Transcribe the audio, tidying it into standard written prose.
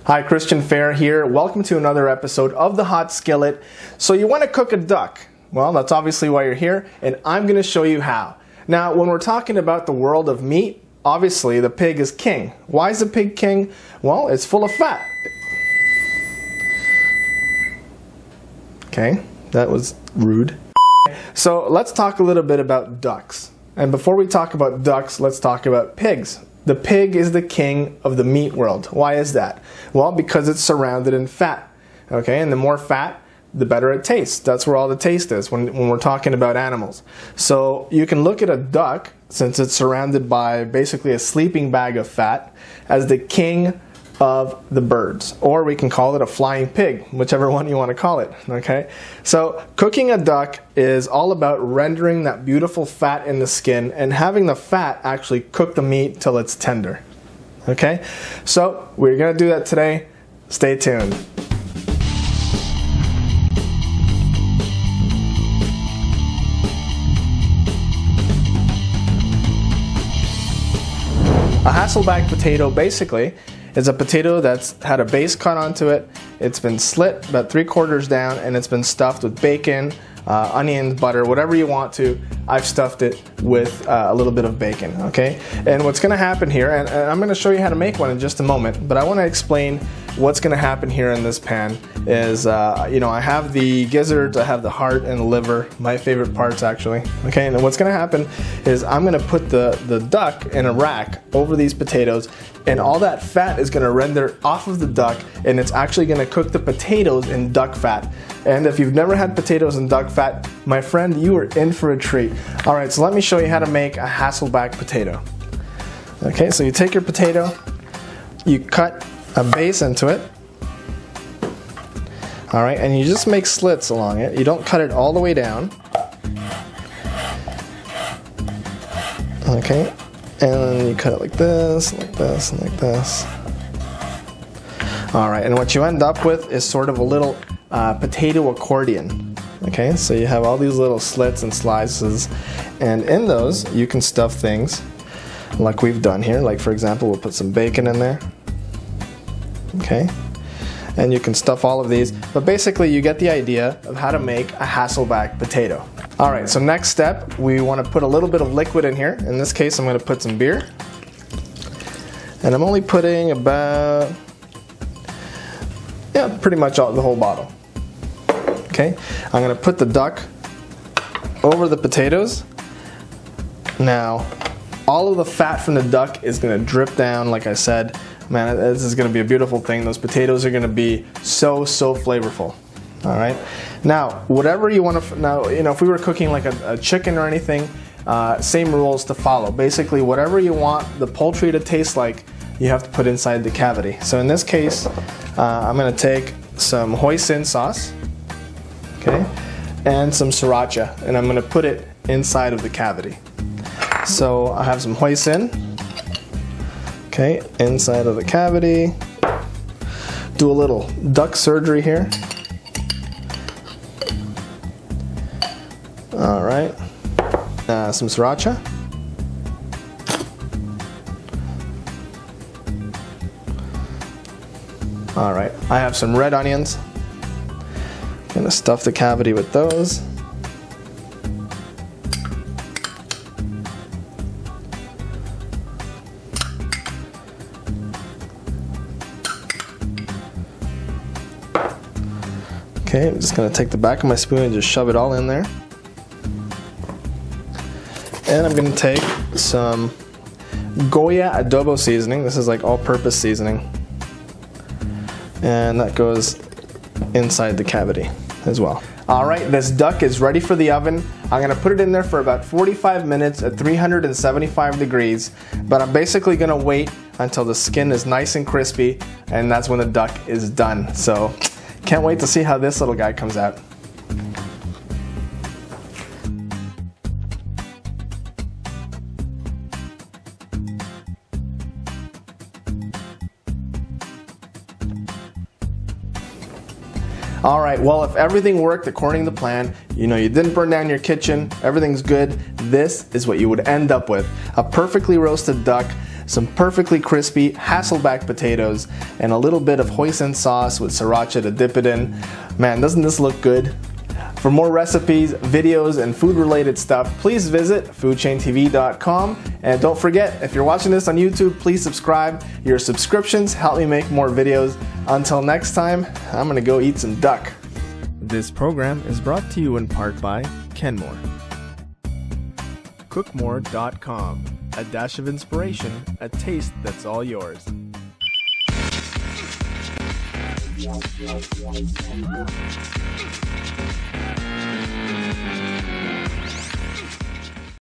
Hi, Cristian Feher here. Welcome to another episode of the Hot Skillet. So you want to cook a duck? Well, that's obviously why you're here, and I'm going to show you how. Now, when we're talking about the world of meat, obviously the pig is king. Why is the pig king? Well, it's full of fat. Okay, that was rude. So let's talk a little bit about ducks. And before we talk about ducks, let's talk about pigs. The pig is the king of the meat world. Why is that? Well, because it's surrounded in fat. Okay, and the more fat, the better it tastes. That's where all the taste is when we're talking about animals. So you can look at a duck, since it's surrounded by basically a sleeping bag of fat, as the king of the birds. Or we can call it a flying pig, whichever one you want to call it. Okay, so cooking a duck is all about rendering that beautiful fat in the skin and having the fat actually cook the meat till it's tender. Okay, so we're going to do that today. Stay tuned. A Hasselback potato basically is a potato that's had a base cut onto it. It's been slit about 3/4 down and it's been stuffed with bacon, onions, butter, whatever you want to. I've stuffed it with a little bit of bacon, okay? And what's gonna happen here, and I'm gonna show you how to make one in just a moment, but I wanna explain what's gonna happen here in this pan is, I have the gizzards, I have the heart and the liver, my favorite parts actually, okay? And then what's gonna happen is I'm gonna put the duck in a rack over these potatoes, and all that fat is gonna render off of the duck, and it's actually gonna cook the potatoes in duck fat. And if you've never had potatoes in duck fat, my friend, you are in for a treat. All right, so let me show you how to make a Hasselback potato. Okay, so you take your potato, you cut a base into it, all right, and you just make slits along it. You don't cut it all the way down. Okay, and then you cut it like this, and like this. All right, and what you end up with is sort of a little potato accordion. Okay, so you have all these little slits and slices, and in those you can stuff things like we've done here. Like for example, we'll put some bacon in there. Okay, and you can stuff all of these, but basically you get the idea of how to make a Hasselback potato. All right, so next step, we want to put a little bit of liquid in here. In this case, I'm going to put some beer, and I'm only putting about, pretty much the whole bottle. Okay, I'm going to put the duck over the potatoes. Now, all of the fat from the duck is going to drip down, like I said. Man, this is going to be a beautiful thing. Those potatoes are going to be so flavorful. All right. Now, whatever you want to, if we were cooking like a chicken or anything, same rules to follow. Basically, whatever you want the poultry to taste like, you have to put inside the cavity. So in this case, I'm going to take some hoisin sauce, okay, and some sriracha, and I'm going to put it inside of the cavity. So I have some hoisin. Okay, inside of the cavity. Do a little duck surgery here. All right, some sriracha. All right, I have some red onions. I'm gonna stuff the cavity with those. Okay, I'm just going to take the back of my spoon and just shove it all in there. And I'm going to take some Goya adobo seasoning. This is like all-purpose seasoning. And that goes inside the cavity as well. All right, this duck is ready for the oven. I'm going to put it in there for about 45 minutes at 375 degrees. But I'm basically going to wait until the skin is nice and crispy, and that's when the duck is done. So can't wait to see how this little guy comes out. All right, well, if everything worked according to plan, you didn't burn down your kitchen, everything's good, this is what you would end up with. A perfectly roasted duck, some perfectly crispy Hasselback potatoes, and a little bit of hoisin sauce with sriracha to dip it in. Man, doesn't this look good? For more recipes, videos, and food-related stuff, please visit foodchaintv.com. And don't forget, if you're watching this on YouTube, please subscribe. Your subscriptions help me make more videos. Until next time, I'm gonna go eat some duck. This program is brought to you in part by Kenmore. Cookmore.com. A dash of inspiration, a taste that's all yours.